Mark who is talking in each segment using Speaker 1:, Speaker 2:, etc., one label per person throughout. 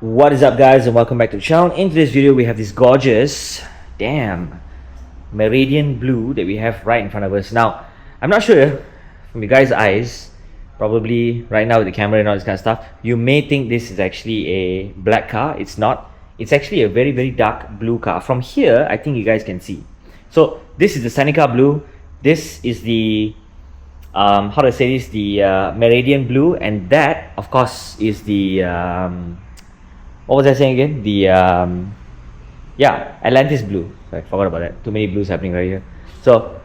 Speaker 1: What is up, guys, and welcome back to the channel. In today's video we have this gorgeous Meridian blue that we have right in front of us. Now I'm not sure from you guys' eyes, probably right now with the camera and all this kind of stuff, you may think this is actually a black car. It's not. It's actually a very dark blue car. From here I think you guys can see. So this is the Seneca blue, this is the how do I say this, the Meridian blue, and that of course is the what was I saying again? The Atlantis blue. I forgot about that. Too many blues happening right here. So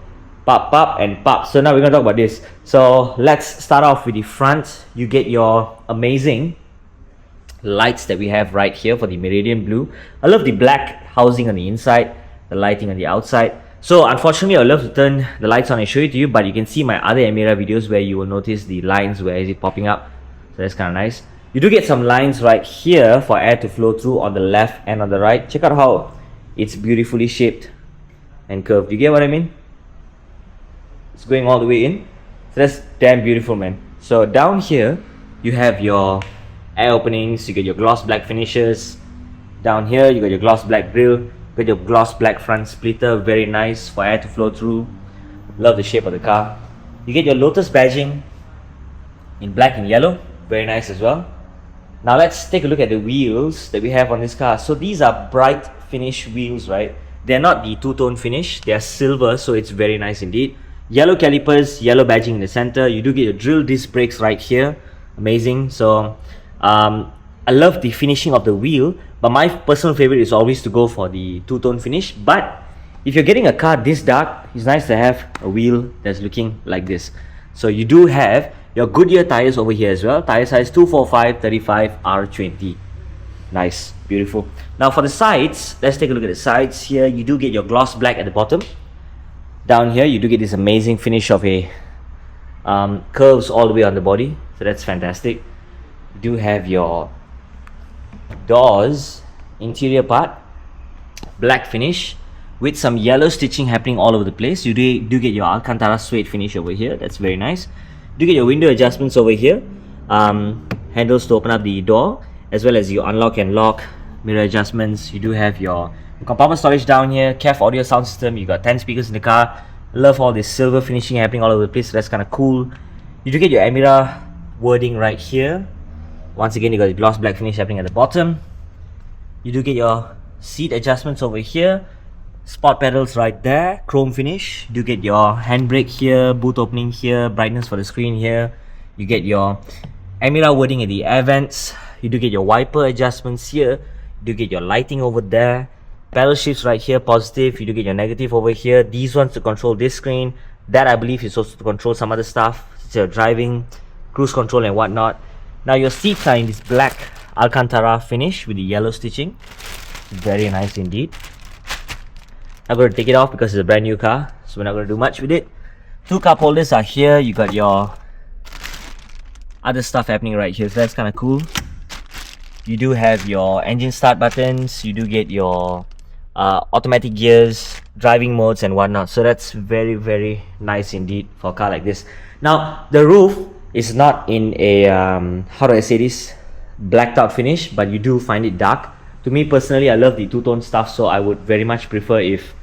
Speaker 1: pop and pop. So now we're gonna talk about this. So let's start off with the front. You get your amazing lights that we have right here for the Meridian blue. I love the black housing on the inside, the lighting on the outside. So unfortunately I would love to turn the lights on and show it to you, but you can see my other EMIRA videos where you will notice the lines where is it popping up. So that's kind of nice. You do get some lines right here for air to flow through on the left and on the right. Check out how it's beautifully shaped and curved. You get what I mean? It's going all the way in. So that's damn beautiful, man. So down here you have your air openings, you get your gloss black finishes. Down here you got your gloss black grille, you got your gloss black front splitter, very nice for air to flow through. Love the shape of the car. You get your LOTUS badging in black and yellow, very nice as well. Now let's take a look at the wheels that we have on this car. So these are bright finish wheels, right? They're not the two-tone finish, they are silver, so it's very nice indeed. Yellow calipers, yellow badging in the center. You do get your drill disc brakes right here, amazing. So I love the finishing of the wheel, but my personal favorite is always to go for the two-tone finish. But if you're getting a car this dark, it's nice to have a wheel that's looking like this. So you do have your Goodyear tires over here as well. Tire size 245/35 R20. Nice, beautiful. Now for the sides, let's take a look at the sides here. You do get your gloss black at the bottom. Down here you do get this amazing finish of a curves all the way on the body, so that's fantastic. You do have your doors, interior part, black finish with some yellow stitching happening all over the place. You do get your Alcantara suede finish over here, that's very nice. You do get your window adjustments over here, handles to open up the door, as well as your unlock and lock, mirror adjustments. You do have your compartment storage down here, CAF audio sound system. You got 10 speakers in the car. Love all this silver finishing happening all over the place, so that's kind of cool. You do get your EMIRA wording right here. Once again, you got the gloss black finish happening at the bottom. You do get your seat adjustments over here, spot pedals right there, chrome finish. You get your handbrake here, boot opening here, brightness for the screen here. You get your EMIRA wording at the air vents. You do get your wiper adjustments here. You do get your lighting over there, pedal shifts right here, positive. You do get your negative over here. These ones to control this screen. That I believe is also to control some other stuff, such as driving, cruise control and whatnot. Now your seats are in this black Alcantara finish with the yellow stitching. Very nice indeed. I'm going to take it off because it's a brand new car, so we're not going to do much with it. Two cup holders are here. You got your other stuff happening right here, so that's kind of cool. You do have your engine start buttons. You do get your automatic gears, driving modes and whatnot, so that's very nice indeed for a car like this. Now the roof is not in a how do I say this, blacked out finish, but you do find it dark. To me personally, I love the two-tone stuff, so I would very much prefer if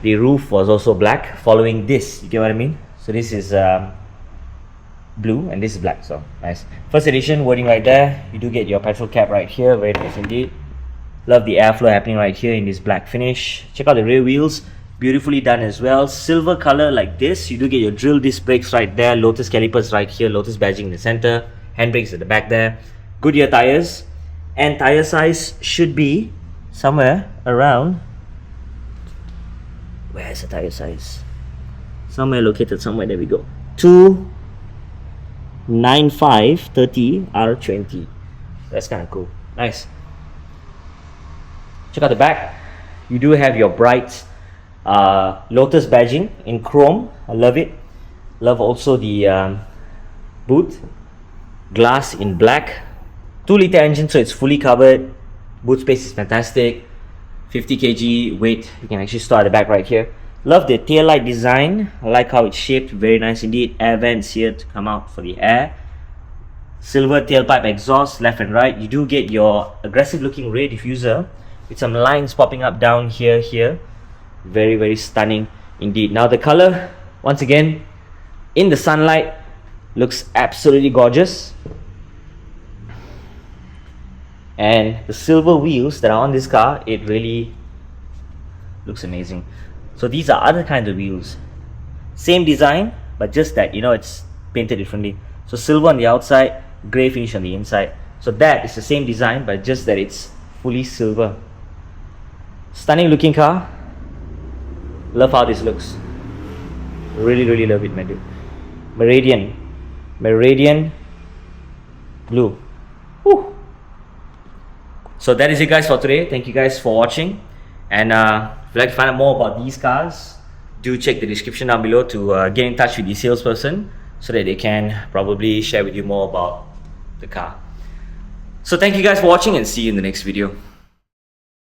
Speaker 1: the roof was also black following this. You get what I mean? So this is blue and this is black, so nice. First edition wording right there. You do get your petrol cap right here, very nice indeed. Love the airflow happening right here in this black finish. Check out the rear wheels, beautifully done as well. Silver color like this. You do get your drill disc brakes right there, LOTUS calipers right here, LOTUS badging in the center, handbrakes at the back there. Goodyear tires, and tire size should be somewhere around, where's the tire size? Somewhere located somewhere, there we go. 295/30 R20. That's kind of cool. Nice. Check out the back. You do have your bright LOTUS badging in chrome. I love it. Love also the boot glass in black. 2-liter engine, so it's fully covered. Boot space is fantastic. 50 kg weight you can actually store at the back right here. Love the tail light design. I like how it's shaped, very nice indeed. Air vents here to come out for the air. silver tailpipe exhaust left and right. You do get your aggressive looking rear diffuser with some lines popping up down here. Very, very stunning indeed. Now the color, once again, in the sunlight, looks absolutely gorgeous. And the silver wheels that are on this car, it really looks amazing. So these are other kinds of wheels. Same design, but just that, it's painted differently. So silver on the outside, grey finish on the inside. So that is the same design, but just that it's fully silver. Stunning looking car. Love how this looks. Really, really love it, my dude. Meridian blue. Whew. So that is it, guys, for today. Thank you guys for watching. And if you'd like to find out more about these cars, do check the description down below to get in touch with the salesperson so that they can probably share with you more about the car. So thank you guys for watching, and see you in the next video.